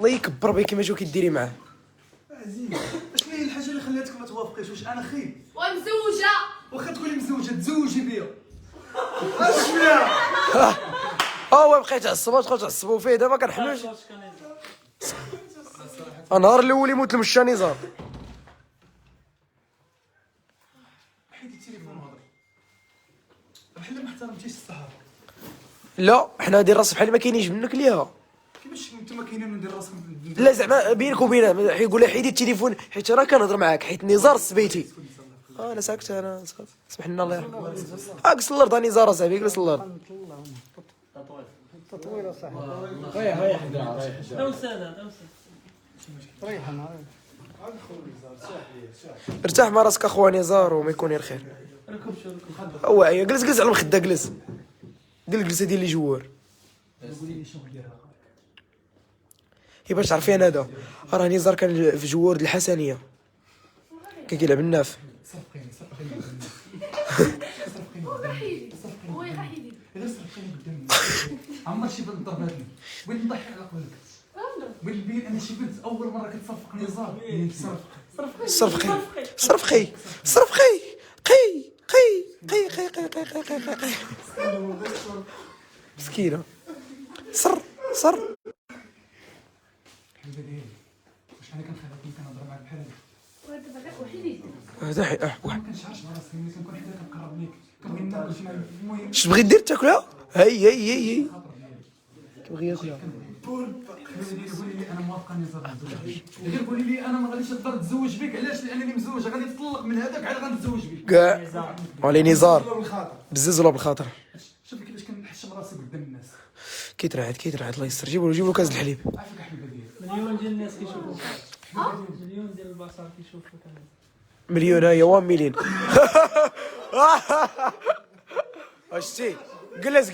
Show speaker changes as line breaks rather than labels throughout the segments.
الله يكبر بك كيما جاو كديري معاه.
عزيز شنو هي الحاجه اللي خلاتك ما توافقيش؟ واش انا خايب؟
ومزوجه.
واخا تقولي مزوجه تزوجي بيا. اش فيها؟
هو بقيت تعصبوا فيه دابا كنحلوش. النهار الاول يموت المشى نزار.
حيدي التليفون وهضر بحال ما احترمتيش الصحافه.
لا حنا داير راس بحال ما كاينينش منك ليها.
كيفاش نتوما كاينين وندير راسكم
لا زعما بينك وبينه يقول لها حيدي التليفون حيت راه كنهضر معاك حيت نزار السبيتي. انا ساكت انا سمح لنا الله يرحمه. اجلس الارض نزار اصاحبي اجلس الارض.
تطويله صح.
ريح
ارتاح مع راسك اخويا نزار وما يكون غير خير. هو جلس على المخده جلس. دير الجلسه ديال اللي جوار. هي باش تعرفي انا هذا راه نزار كان في جوار الحسنيه كان كيلعب الناف.
هو يحيدي
غير صرفيني قدام عمر شي بنت ضرباتني بغيت نضحك على قولك بغيت نبين انا شي بنت اول مره كتصرفق نزار
صرفقي قي مسكينه صر
الحبيبه ديالي واش انا كنخليك كنهضر معاك بحال هكا
وهذا بقى وحيد
هذا
ما كنشعرش براسي ملي كنكون حداك كنقرب ليك كنبغي ناكل شي معاك المهم
اش تبغي دير تاكلها هي كيبغي ياكلها.
قولي لي انا موافقه نزار نتزوج غير قولي لي انا ما غاديش نقدر نتزوج بك. علاش؟ لانني مزوجه غادي تطلق من هذاك عاد غنتزوج بك
كاع ولي نزار بزز ولا بالخاطر.
شوف كيفاش كنحشم راسي قدام الناس.
كيترعد الله يستر. جيبوا له كاس الحليب.
عافاك الحبيبه ديالي.
مليون ديال الناس كيشوفوك. مليون ديال البشر كيشوفوك.
مليون هي 1 مليون. اشتي جلس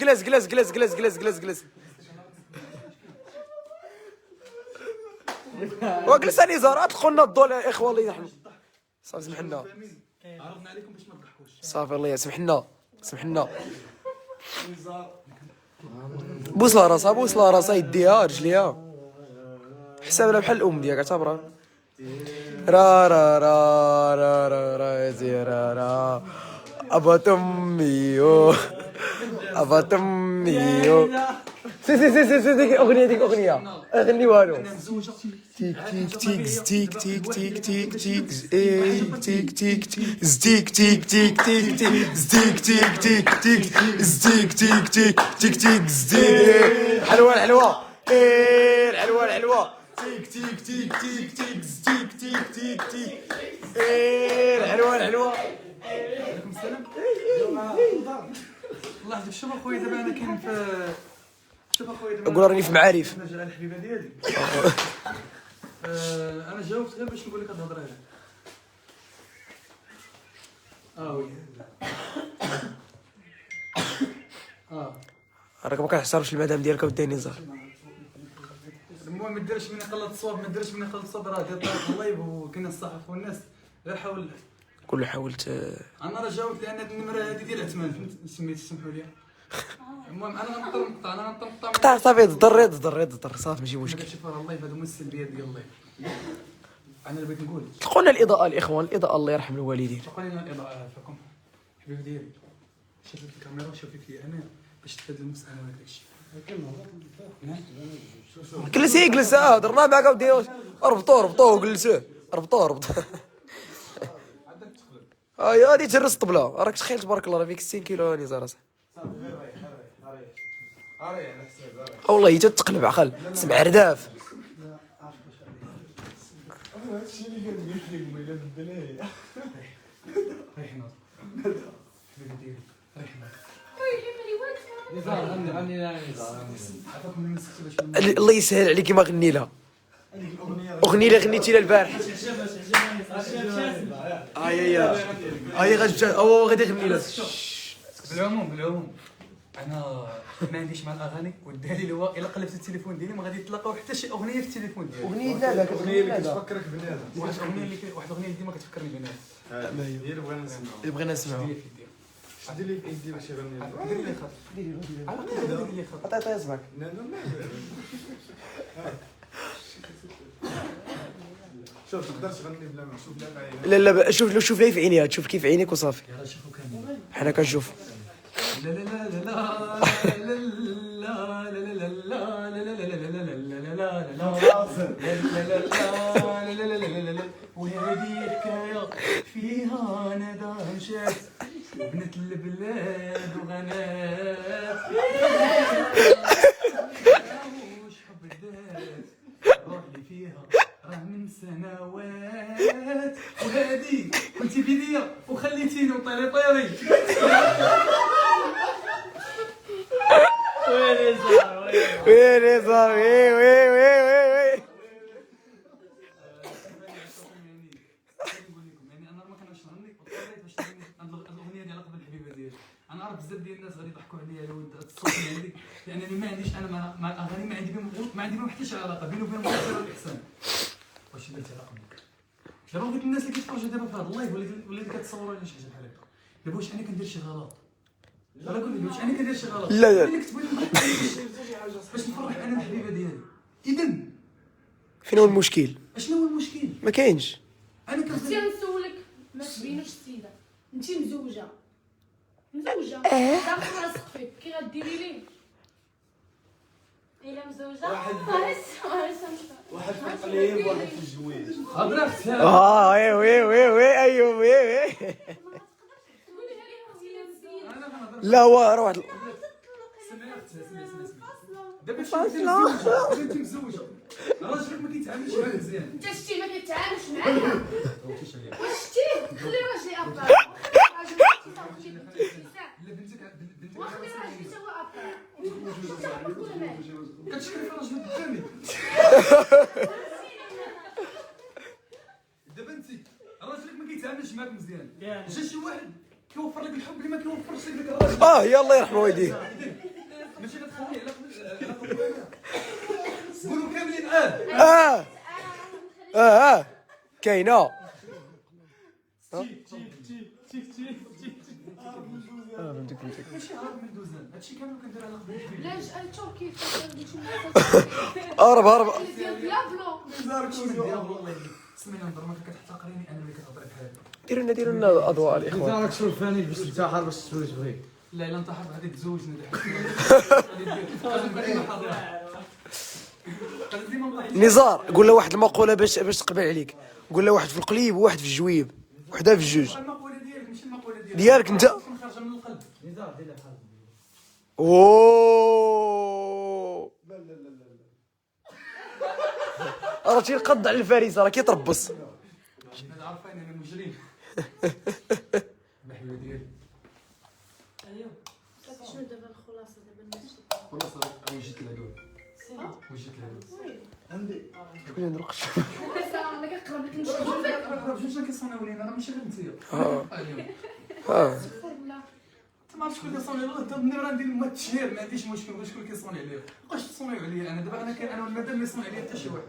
وجلس نزار ادخل لنا الضوء يا اخوه الله يرحمه. صافي سمح لنا
عرضنا عليكم باش ما تضحكوش.
صافي الله سمح لنا بوس لها راسها يديها رجليها حسابها بحال الام ديالك اعتبرها را زيرا ابا اميو سي اغنيه غنيوها له. تيك حلوه الحلوه الحلوه.
عليكم السلام. الله يحفظك. شوف اخويا دابا انا كاين في
قول راني في معارف.
انا جا الحبيبه ديالي. انا جاوبت غير باش نقول لك الهضره هذه. وي
راك ما كنحترمش المدام ديالك ودي نزار.
المهم ما ديرش مني قلة الصواب راه دير طريق اللايف وكاين الصحف والناس غير حاول
كله حاولت.
انا راه جاوبت لان هذه النمره هذه ديال عثمان فهمت سميت سمحوا لي. المهم انا غنضطر نقطع
قطع صافي ضر صافي ماشي مشكل.
هذا شوف راه اللايف هذو هما السلبيات ديال اللايف. انا اللي بغيت نقول
قلنا الاضاءه الاخوان الاضاءه الله يرحم الوالدين.
تقول لنا الاضاءه فيكم حبيبي ديالي. شوفي في الكاميرا وشوفي فيا انا باش تفاد المساله وهذاك الشيء.
جلس هضرنا معاك اودي ربطوه جلسوه ربطوه هاي غادي تهرس الطبله. راك تخيل تبارك الله راه فيك 60 كيلو نزار صاحبي. والله حتى تقلب عقل سمع رداف.
هادشي اللي قلت لك قبيله بالدلايه. ريحنا حبيبي ديالي ريحنا.
الله يسهل عليك ما غني لها اغنيه اللي غنيتي لها البارح. هاي غادي يغني لها.
بالعموم انا ما عنديش مع الاغاني والدليل هو الا قلبت التليفون ديالي ما غادي تلقاو حتى شي اغنيه في التليفون ديالي.
اغنيه لا
اغنيه اللي كتفكرك بنادم. واحد الاغنيه اللي ديما كتفكرني بنادم.
هي اللي بغينا نسمعها.
دير لي يدي باش يغني. دير لي خاطر. دير لي خاطر.
عطي اصبعك.
شوف تقدر تغني بلا ما تشوف لا معايا.
لا لا شوف لي في عينيها، تشوف كيف عينيك وصافي.
يلا شوفوا كامل.
حنا كنشوف.
لا لا لا لا لا لا لا لا. وهذه حكاية فيها ندى مشات بنت البلاد وغنات وش حب الذات روح لي فيها راه من سنوات وهذه كنتي بيديا وخليتيني وطيري طيري.
وين يا صاحبي؟ وي
انا عارف بزاف ديال الناس غادي يضحكوا عليا لو الصوت هذيك لانني ما عنديش انا مع الاغاني ما عندي بهم حتى شي علاقه بيني وبين المؤثر والاحسان. واش درتي علاقه بك؟ دابا بغيت الناس اللي كيتفرجوا دابا في هذا اللايف ولا كتصوروا لي شي حاجه بحال هكا دابا واش انا كندير شي غلط؟ لا قول لي واش انا كندير شي غلط؟
لا.
اللي كتبوا لي باش نفرح انا الحبيبه ديالي. اذا
فين هو المشكل؟
اشنو هو المشكل؟
ما كاينش.
انا
اختي
كنت
نسولك ما تبينوش السيده انت مزوجه داخله راسك فيك كي غديري ليه الا مزوجه
واحد في القليب واحد في الجويج.
هضرت
وي ايوه وي.
تقولي لي اختي السيده
انا كنهضر
لا هو راه واحد
سمعي دابا دابا انت مزوجه راجلك ما كيتعاملش معاك مزيان.
انت شتي ما كيتعاملش معايا واش شتي خلي راجلي ابا
لا بنتك
وخلي راجلي تا هو ابا
كتشكري في راجلك قدامي. دابا انت راجلك ما كيتعاملش معاك مزيان جا شي واحد كيوفر لك الحب اللي ما كيوفرش لك داك الراجل.
يلا يرحم والديه.
ماشي كتخلي على قولوا كاملين
كاينه.
ماشي هرب من دوزان هادشي كامل كندير على قبل الحبيب.
لا جال تركي
هرب
ديابلو
اسمعي نهضر معاك كتحتقريني انا اللي كتهضري بحال هكا.
ديروا لنا اضواء الاخوان.
راك شوف فاني باش تنتحر باش تسوي تبغي.
لا الا انتحر غادي تزوجني
نزار قول له واحد المقوله باش تقبل عليك. قول له واحد في القليب وواحد في الجويب وحده في الجوج.
المقوله ديالك ماشي المقوله
ديالك انت.
تكون خارجه من القلب.
نزار دير بحال
اوه راه تيقض على الفريسه راه كيتربص.
انا عارفين انا مجرم. الحبيبه ديالي
شنو دابا الخلاصه دابا المشي
خلاص وجدت العدوى وجدت العدوى.
عندي
شكون اللي نرقش؟
انا كنقرب لك نشوف
جوج كيصونيو لينا راه ماشي غير انتيا. انت ما عرفتش شكون اللي صوني الله دابا راه ندير التشهير ما عنديش مشكل شكون اللي كيصوني عليا. بقاش تصونيو عليا انا دابا انا والمدام ما يصوني عليا حتى شي واحد.